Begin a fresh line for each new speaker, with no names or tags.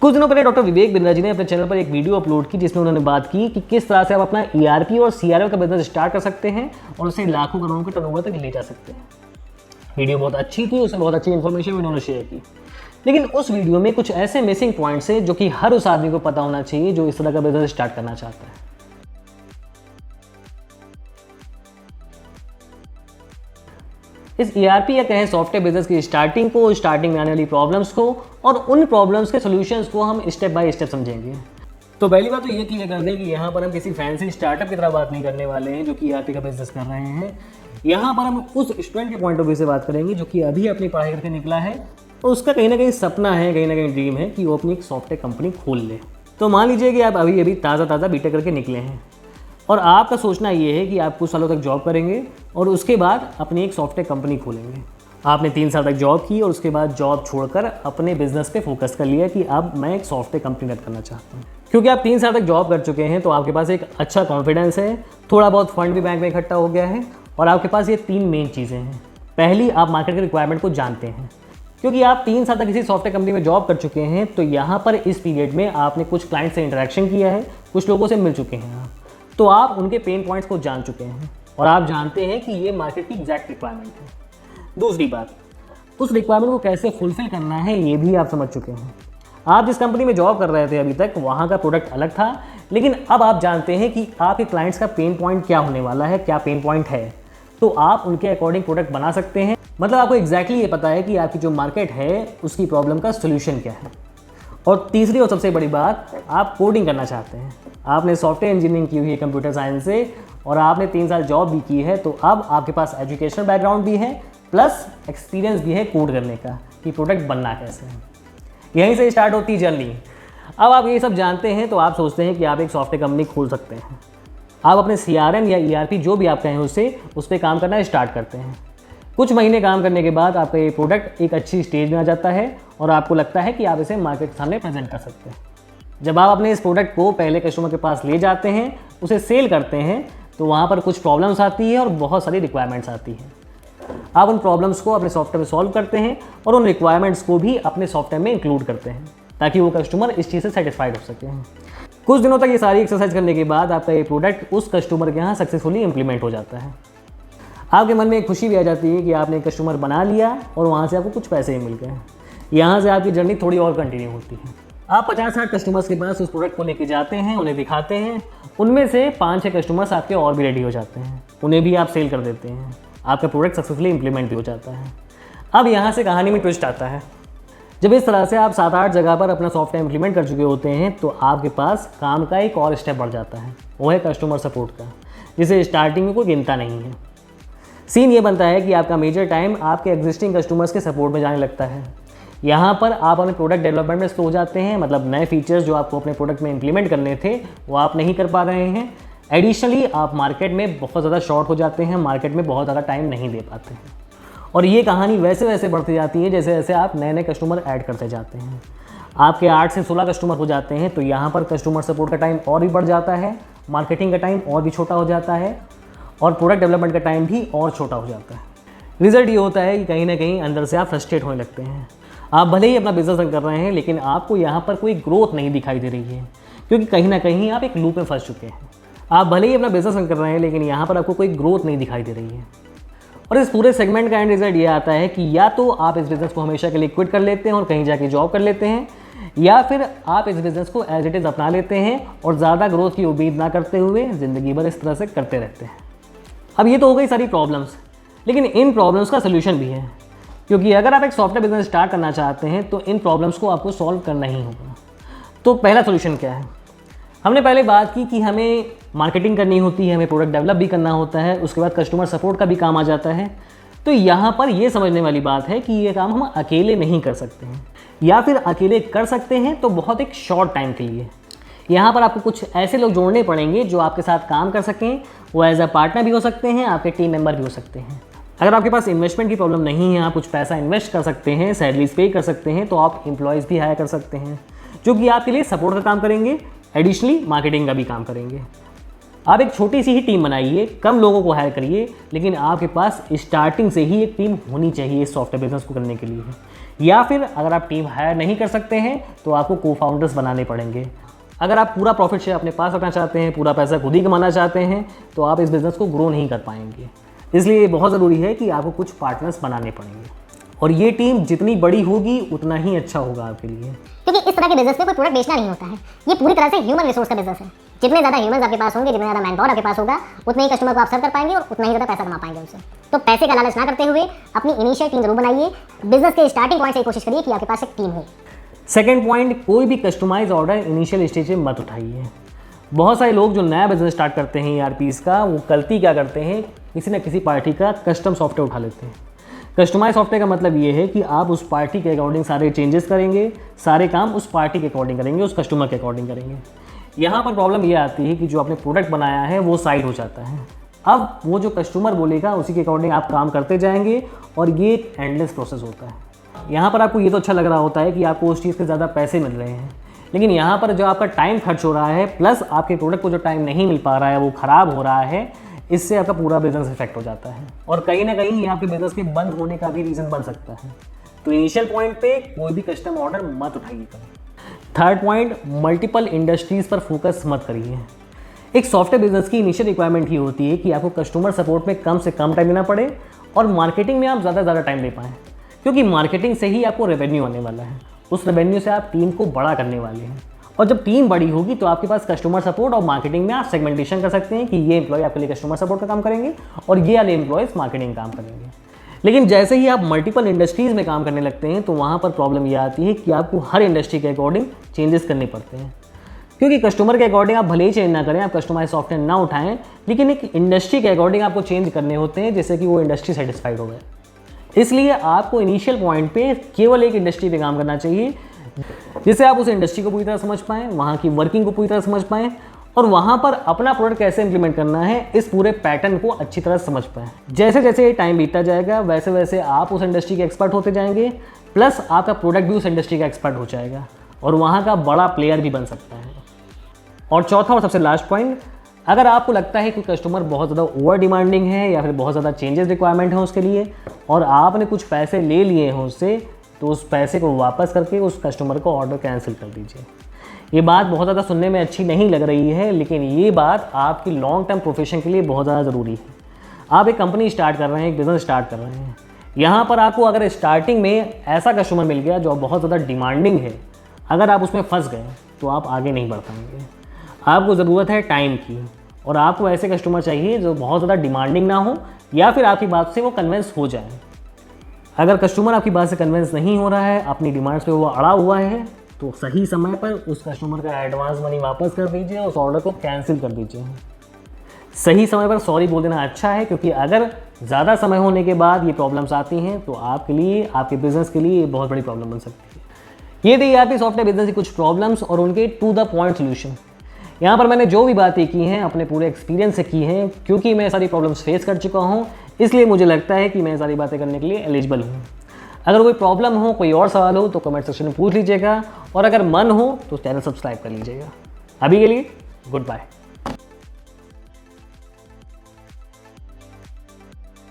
कुछ दिनों पहले डॉक्टर विवेक बिंद्रा जी ने अपने चैनल पर एक वीडियो अपलोड की जिसमें उन्होंने बात की कि किस तरह से आप अपना ERP और CRM का बिजनेस स्टार्ट कर सकते हैं और उसे लाखों करोड़ों के टर्नओवर तक ले जा सकते हैं। वीडियो बहुत अच्छी थी, उसमें बहुत अच्छी इन्फॉर्मेशन उन्होंने शेयर की, लेकिन उस वीडियो में कुछ ऐसे मिसिंग पॉइंट्स हैं जो कि हर उस आदमी को पता होना चाहिए जो इस तरह का बिजनेस स्टार्ट करना चाहता है। इस ERP या कहें सॉफ्टवेयर बिजनेस की स्टार्टिंग में आने वाली प्रॉब्लम्स को और उन प्रॉब्लम्स के सॉल्यूशंस को हम स्टेप बाय स्टेप समझेंगे। तो पहली बात तो ये क्लियर कर दें कि यहाँ पर हम किसी फैंसी स्टार्टअप की तरह बात नहीं करने वाले हैं जो कि ERP का बिजनेस कर रहे हैं। यहाँ पर हम उस स्टूडेंट के पॉइंट ऑफ व्यू से बात करेंगे जो कि अभी अपनी पढ़ाई करके निकला है और उसका कहीं ना कहीं सपना है, कहीं ना कहीं ड्रीम है कि वो अपनी एक सॉफ्टवेयर कंपनी खोल ले। तो मान लीजिए कि आप अभी ताज़ा बीटेक करके निकले हैं और आपका सोचना ये है कि आप कुछ सालों तक जॉब करेंगे और उसके बाद अपनी एक सॉफ्टवेयर कंपनी खोलेंगे। आपने 3 साल तक जॉब की और उसके बाद जॉब छोड़कर अपने बिजनेस पे फोकस कर लिया कि अब मैं एक सॉफ्टवेयर कंपनी रन करना चाहता हूँ। क्योंकि आप 3 साल तक जॉब कर चुके हैं तो आपके पास एक अच्छा कॉन्फिडेंस है, थोड़ा बहुत फंड भी बैंक में इकट्ठा हो गया है और आपके पास ये 3 मेन चीज़ें हैं। पहली, आप मार्केट के रिक्वायरमेंट को जानते हैं, क्योंकि आप 3 साल तक किसी सॉफ्टवेयर कंपनी में जॉब कर चुके हैं तो यहाँ पर इस पीरियड में आपने कुछ क्लाइंट से इंटरेक्शन किया है, कुछ लोगों से मिल चुके हैं आप, तो आप उनके पेन पॉइंट्स को जान चुके हैं और आप जानते हैं कि ये मार्केट की एग्जैक्ट रिक्वायरमेंट है। दूसरी बात, उस रिक्वायरमेंट को कैसे फुलफिल करना है ये भी आप समझ चुके हैं। आप जिस कंपनी में जॉब कर रहे थे अभी तक, वहाँ का प्रोडक्ट अलग था, लेकिन अब आप जानते हैं कि आपके क्लाइंट्स का पेन पॉइंट क्या होने वाला है, क्या पेन पॉइंट है, तो आप उनके अकॉर्डिंग प्रोडक्ट बना सकते हैं। मतलब आपको एग्जैक्टली ये पता है कि आपकी जो मार्केट है उसकी प्रॉब्लम का सोल्यूशन क्या है। और तीसरी और सबसे बड़ी बात, आप कोडिंग करना चाहते हैं। आपने सॉफ्टवेयर इंजीनियरिंग की हुई है कंप्यूटर साइंस से और आपने 3 साल जॉब भी की है, तो अब आपके पास एजुकेशनल बैकग्राउंड भी है प्लस एक्सपीरियंस भी है कोड करने का कि प्रोडक्ट बनना कैसे है। यहीं से स्टार्ट होती जर्नी। अब आप ये सब जानते हैं तो आप सोचते हैं कि आप एक सॉफ्टवेयर कंपनी खोल सकते हैं। आप अपने CRM या ERP जो भी आप कहें उस पर काम करना स्टार्ट करते हैं। कुछ महीने काम करने के बाद आपका ये प्रोडक्ट एक अच्छी स्टेज में आ जाता है और आपको लगता है कि आप इसे मार्केट के सामने प्रेजेंट कर सकते हैं। जब आप अपने इस प्रोडक्ट को पहले कस्टमर के पास ले जाते हैं, उसे सेल करते हैं, तो वहाँ पर कुछ प्रॉब्लम्स आती है और बहुत सारी रिक्वायरमेंट्स आती हैं। आप उन प्रॉब्लम्स को अपने सॉफ्टवेयर में सॉल्व करते हैं और उन रिक्वायरमेंट्स को भी अपने सॉफ्टवेयर में इंक्लूड करते हैं ताकि वो कस्टमर इस चीज़ से सेटिस्फाइड हो सके। कुछ दिनों तक ये सारी एक्सरसाइज करने के बाद आपका ये प्रोडक्ट उस कस्टमर के यहाँ सक्सेसफुली इंप्लीमेंट हो जाता है। आपके मन में एक खुशी भी आ जाती है कि आपने एक कस्टमर बना लिया और वहाँ से आपको कुछ पैसे भी मिल गए। यहाँ से आपकी जर्नी थोड़ी और कंटिन्यू होती है। आप 50-60 कस्टमर्स के पास उस प्रोडक्ट को लेके जाते हैं, उन्हें दिखाते हैं, उनमें से 5-6 कस्टमर्स आपके और भी रेडी हो जाते हैं, उन्हें भी आप सेल कर देते हैं, आपका प्रोडक्ट सक्सेसफुली इंप्लीमेंट भी हो जाता है। अब यहाँ से कहानी में ट्विस्ट आता है। जब इस तरह से आप 7-8 जगह पर अपना सॉफ्टवेयर इंप्लीमेंट कर चुके होते हैं तो आपके पास काम का एक और स्टेप बढ़ जाता है, वो है कस्टमर सपोर्ट का, जिसे स्टार्टिंग में कोई गिनता नहीं है। सीन ये बनता है कि आपका मेजर टाइम आपके एग्जिस्टिंग कस्टमर्स के सपोर्ट में जाने लगता है। यहाँ पर आप अपने प्रोडक्ट डेवलपमेंट में स्लो हो जाते हैं, मतलब नए फीचर्स जो आपको अपने प्रोडक्ट में इंप्लीमेंट करने थे वो आप नहीं कर पा रहे हैं। एडिशनली आप मार्केट में बहुत ज़्यादा शॉर्ट हो जाते हैं, मार्केट में बहुत ज़्यादा टाइम नहीं दे पाते हैं और ये कहानी वैसे बढ़ती जाती है जैसे जैसे आप नए कस्टमर ऐड करते जाते हैं। आपके 8 से 16 कस्टमर हो जाते हैं तो यहाँ पर कस्टमर सपोर्ट का टाइम और भी बढ़ जाता है, मार्केटिंग का टाइम और भी छोटा हो जाता है और प्रोडक्ट डेवलपमेंट का टाइम भी और छोटा हो जाता है। रिजल्ट ये होता है कि कहीं ना कहीं अंदर से आप फ्रस्ट्रेट होने लगते हैं। आप भले ही अपना बिजनेस रन कर रहे हैं लेकिन आपको यहाँ पर कोई ग्रोथ नहीं दिखाई दे रही है, क्योंकि कहीं ना कहीं आप एक लूप में फंस चुके हैं। आप भले ही अपना बिजनेस रन कर रहे हैं लेकिन यहाँ पर आपको कोई ग्रोथ नहीं दिखाई दे रही है और इस पूरे सेगमेंट का एंड रिजल्ट ये आता है कि या तो आप इस बिज़नेस को हमेशा के लिए क्विट कर लेते हैं और कहीं जाके जॉब कर लेते हैं, या फिर आप इस बिज़नेस को एज इट इज़ अपना लेते हैं और ज़्यादा ग्रोथ की उम्मीद ना करते हुए ज़िंदगी भर इस तरह से करते रहते हैं। अब ये तो हो गई सारी प्रॉब्लम्स, लेकिन इन प्रॉब्लम्स का सोल्यूशन भी है, क्योंकि अगर आप एक सॉफ्टवेयर बिजनेस स्टार्ट करना चाहते हैं तो इन प्रॉब्लम्स को आपको सॉल्व करना ही होगा। तो पहला सोल्यूशन क्या है? हमने पहले बात की कि हमें मार्केटिंग करनी होती है, हमें प्रोडक्ट डेवलप भी करना होता है, उसके बाद कस्टमर सपोर्ट का भी काम आ जाता है। तो यहाँ पर ये समझने वाली बात है कि ये काम हम अकेले नहीं कर सकते हैं, या फिर अकेले कर सकते हैं तो बहुत एक शॉर्ट टाइम के लिए। यहाँ पर आपको कुछ ऐसे लोग जोड़ने पड़ेंगे जो आपके साथ काम कर सकें। वो एज अ पार्टनर भी हो सकते हैं, आपके टीम मेंबर भी हो सकते हैं। अगर आपके पास इन्वेस्टमेंट की प्रॉब्लम नहीं है, आप कुछ पैसा इन्वेस्ट कर सकते हैं, सैलरीज पे कर सकते हैं, तो आप एम्प्लॉयज़ भी हायर कर सकते हैं जो कि आपके लिए सपोर्ट का काम करेंगे, एडिशनली मार्केटिंग का भी काम करेंगे। आप एक छोटी सी ही टीम बनाइए, कम लोगों को हायर करिए, लेकिन आपके पास स्टार्टिंग से ही एक टीम होनी चाहिए इस सॉफ्टवेयर बिजनेस को करने के लिए। या फिर अगर आप टीम हायर नहीं कर सकते हैं तो आपको को फाउंडर्स बनाने पड़ेंगे। अगर आप पूरा प्रॉफिट शेयर अपने पास रखना चाहते हैं, पूरा पैसा खुद ही कमाना चाहते हैं, तो आप इस बिज़नेस को ग्रो नहीं कर पाएंगे। इसलिए ये बहुत ज़रूरी है कि आपको कुछ पार्टनर्स बनाने पड़ेंगे, और ये टीम जितनी बड़ी होगी उतना ही अच्छा होगा आपके लिए।
क्योंकि इस तरह के बिजनेस में कोई प्रोडक्ट बेचना नहीं होता है, ये पूरी तरह से ह्यूमन रिसोर्स का बिजनेस है। जितने ज़्यादा ह्यूमंस आपके पास होंगे, जितना ज़्यादा मैन पावर आपके पास होगा, उतने ही कस्टमर को आप सर्व कर पाएंगे और उतना ही ज़्यादा पैसा कमा पाएंगे उनसे। तो पैसे का लालच ना करते हुए अपनी इनिशियल टीम जरूर बनाइए। बिजनेस के स्टार्टिंग पॉइंट से कोशिश करिए कि आपके पास एक टीम हो।
सेकेंड पॉइंट, कोई भी कस्टमाइज ऑर्डर इनिशियल स्टेज में मत उठाइए। बहुत सारे लोग जो नया बिजनेस स्टार्ट करते हैं ERPs का, वो गलती क्या करते हैं, किसी न किसी पार्टी का कस्टम सॉफ्टवेयर उठा लेते हैं। कस्टमाइज सॉफ्टवेयर का मतलब ये है कि आप उस पार्टी के अकॉर्डिंग सारे चेंजेस करेंगे, सारे काम उस पार्टी के अकॉर्डिंग करेंगे, उस कस्टमर के अकॉर्डिंग करेंगे। यहाँ पर प्रॉब्लम ये आती है कि जो आपने प्रोडक्ट बनाया है वो साइड हो जाता है। अब वो जो कस्टमर बोलेगा उसी के अकॉर्डिंग आप काम करते जाएंगे, और ये एक एंडलेस प्रोसेस होता है। यहाँ पर आपको ये तो अच्छा लग रहा होता है कि आपको उस चीज़ के ज़्यादा पैसे मिल रहे हैं, लेकिन यहाँ पर जो आपका टाइम खर्च हो रहा है, प्लस आपके प्रोडक्ट को जो टाइम नहीं मिल पा रहा है, वो ख़राब हो रहा है, इससे आपका पूरा बिजनेस इफेक्ट हो जाता है, और कहीं ना कहीं ये आपके बिजनेस के बंद होने का भी रीज़न बन सकता है। तो इनिशियल पॉइंट पे कोई भी कस्टम ऑर्डर मत उठाइएगा। थर्ड पॉइंट, मल्टीपल इंडस्ट्रीज़ पर फोकस मत करिए। एक सॉफ्टवेयर बिजनेस की इनिशियल रिक्वायरमेंट ही होती है कि आपको कस्टमर सपोर्ट में कम से कम टाइम देना पड़े, और मार्केटिंग में आप ज़्यादा से ज़्यादा टाइम दे पाएँ, क्योंकि मार्केटिंग से ही आपको रेवेन्यू आने वाला है। उस रेवेन्यू से आप टीम को बड़ा करने वाले हैं, और जब टीम बड़ी होगी तो आपके पास कस्टमर सपोर्ट और मार्केटिंग में आप सेगमेंटेशन कर सकते हैं कि ये एम्प्लॉय आपके लिए कस्टमर सपोर्ट का काम करेंगे और ये वाले एम्प्लॉयज़ मार्केटिंग काम करेंगे। लेकिन जैसे ही आप मल्टीपल इंडस्ट्रीज़ में काम करने लगते हैं तो वहाँ पर प्रॉब्लम ये आती है कि आपको हर इंडस्ट्री के अकॉर्डिंग चेंजेस करने पड़ते हैं, क्योंकि कस्टमर के अकॉर्डिंग आप भले ही चेंज ना करें, आप कस्टमाइज सॉफ्टवेयर ना उठाएं, लेकिन एक इंडस्ट्री के अकॉर्डिंग आपको चेंज करने होते हैं, जैसे कि वो इंडस्ट्री सेटिस्फाइड हो गए। इसलिए आपको इनिशियल पॉइंट पे केवल एक इंडस्ट्री पे काम करना चाहिए, जिससे आप उस इंडस्ट्री को पूरी तरह समझ पाएँ, वहाँ की वर्किंग को पूरी तरह समझ पाएँ, और वहाँ पर अपना प्रोडक्ट कैसे इंप्लीमेंट करना है, इस पूरे पैटर्न को अच्छी तरह समझ पाएँ। जैसे जैसे टाइम बीतता जाएगा वैसे वैसे आप उस इंडस्ट्री के एक्सपर्ट होते जाएंगे, प्लस आपका प्रोडक्ट भी उस इंडस्ट्री का एक्सपर्ट हो जाएगा, और वहाँ का बड़ा प्लेयर भी बन सकता है। और चौथा और सबसे लास्ट पॉइंट, अगर आपको लगता है कि कस्टमर बहुत ज़्यादा ओवर डिमांडिंग है या फिर बहुत ज़्यादा चेंजेस रिक्वायरमेंट है उसके लिए, और आपने कुछ पैसे ले लिए हैं उससे, तो उस पैसे को वापस करके उस कस्टमर को ऑर्डर कैंसिल कर दीजिए। ये बात बहुत ज़्यादा सुनने में अच्छी नहीं लग रही है, लेकिन ये बात आपकी लॉन्ग टर्म प्रोफेशन के लिए बहुत ज़्यादा ज़रूरी है। आप एक कंपनी स्टार्ट कर रहे हैं, एक बिज़नेस स्टार्ट कर रहे हैं, यहाँ पर आपको अगर स्टार्टिंग में ऐसा कस्टमर मिल गया जो बहुत ज़्यादा डिमांडिंग है, अगर आप उसमें फंस गए तो आप आगे नहीं बढ़ पाएंगे। आपको ज़रूरत है टाइम की, और आपको ऐसे कस्टमर चाहिए जो बहुत ज़्यादा डिमांडिंग ना हो, या फिर आपकी बात से वो कन्विंस हो जाए। अगर कस्टमर आपकी बात से कन्विंस नहीं हो रहा है, अपनी डिमांड्स पे वो अड़ा हुआ है, तो सही समय पर उस कस्टमर का एडवांस मनी वापस कर दीजिए, उस ऑर्डर को कैंसिल कर दीजिए। सही समय पर सॉरी बोल देना अच्छा है, क्योंकि अगर ज़्यादा समय होने के बाद ये प्रॉब्लम्स आती हैं तो आपके लिए, आपके बिजनेस के लिए ये बहुत बड़ी प्रॉब्लम बन सकती है। ये थी ERP सॉफ्टवेयर बिजनेस की कुछ प्रॉब्लम्स और उनके टू द पॉइंट सोल्यूशन। यहाँ पर मैंने जो भी बातें की हैं अपने पूरे एक्सपीरियंस से की हैं, क्योंकि मैं सारी प्रॉब्लम्स फेस कर चुका हूँ, इसलिए मुझे लगता है कि मैं सारी बातें करने के लिए एलिजिबल हूँ। अगर कोई प्रॉब्लम हो, कोई और सवाल हो तो कमेंट सेक्शन में पूछ लीजिएगा, और अगर मन हो तो चैनल सब्सक्राइब कर लीजिएगा। अभी के लिए गुड बाय।